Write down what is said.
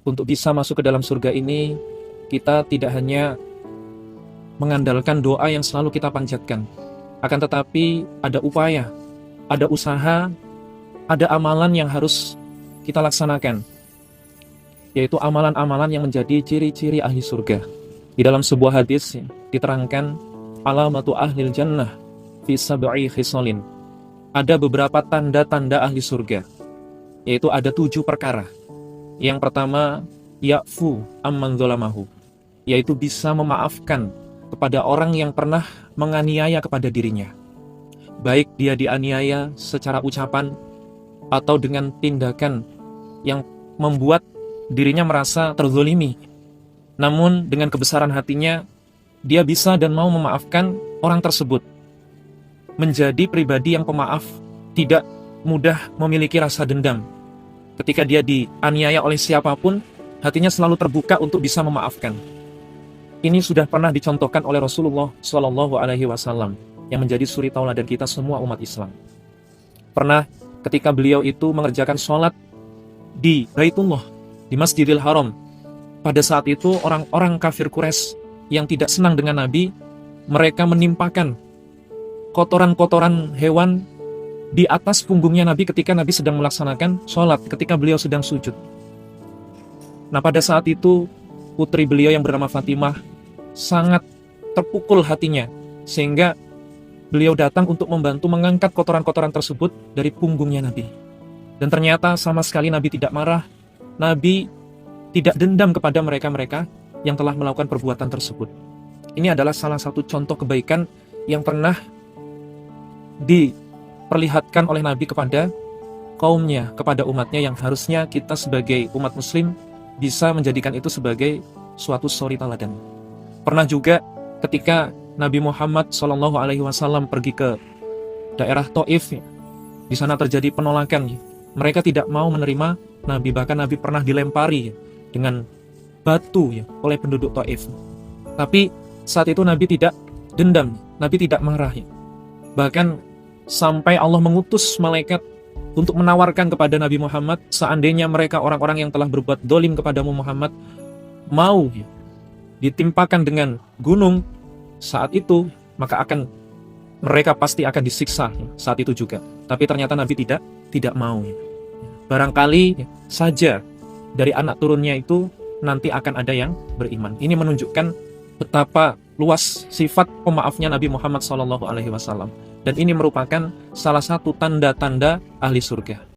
untuk bisa masuk ke dalam surga ini, kita tidak hanya mengandalkan doa yang selalu kita panjatkan, akan tetapi ada upaya, ada usaha, ada amalan yang harus kita laksanakan, yaitu amalan-amalan yang menjadi ciri-ciri ahli surga. Di dalam sebuah hadis diterangkan, alamatu ahlil jannah fi sab'i khisalin. Ada beberapa tanda-tanda ahli surga, yaitu ada 7 perkara. Yang pertama, ya'fu amman dzalamahu, yaitu bisa memaafkan kepada orang yang pernah menganiaya kepada dirinya. Baik dia dianiaya secara ucapan atau dengan tindakan yang membuat dirinya merasa terzolimi. Namun dengan kebesaran hatinya, dia bisa dan mau memaafkan orang tersebut. Menjadi pribadi yang pemaaf, tidak mudah memiliki rasa dendam. Ketika dia dianiaya oleh siapapun, hatinya selalu terbuka untuk bisa memaafkan. Ini sudah pernah dicontohkan oleh Rasulullah SAW yang menjadi suri tauladan kita semua umat Islam. Pernah ketika beliau itu mengerjakan sholat di Baitullah, di Masjidil Haram. Pada saat itu orang-orang kafir Quraisy yang tidak senang dengan Nabi, mereka menimpakan kotoran-kotoran hewan di atas punggungnya Nabi ketika Nabi sedang melaksanakan sholat, ketika beliau sedang sujud. Nah, pada saat itu putri beliau yang bernama Fatimah sangat terpukul hatinya, sehingga beliau datang untuk membantu mengangkat kotoran-kotoran tersebut dari punggungnya Nabi. Dan ternyata sama sekali Nabi tidak marah, Nabi tidak dendam kepada mereka-mereka yang telah melakukan perbuatan tersebut. Ini adalah salah satu contoh kebaikan yang pernah diperlihatkan oleh Nabi kepada kaumnya, kepada umatnya, yang harusnya kita sebagai umat muslim bisa menjadikan itu sebagai suatu suri teladan. Pernah juga ketika Nabi Muhammad SAW pergi ke daerah Taif, di sana terjadi penolakan. Mereka tidak mau menerima Nabi, bahkan Nabi pernah dilempari dengan batu oleh penduduk Taif. Tapi saat itu Nabi tidak dendam, Nabi tidak marah. Bahkan sampai Allah mengutus malaikat untuk menawarkan kepada Nabi Muhammad, seandainya mereka orang-orang yang telah berbuat dolim kepadamu Muhammad mau ditimpakan dengan gunung saat itu, maka mereka pasti akan disiksa saat itu juga. Tapi ternyata Nabi tidak mau. Barangkali saja dari anak turunnya itu nanti akan ada yang beriman. Ini menunjukkan betapa luas sifat pemaafnya Nabi Muhammad SAW. Dan ini merupakan salah satu tanda-tanda ahli surga.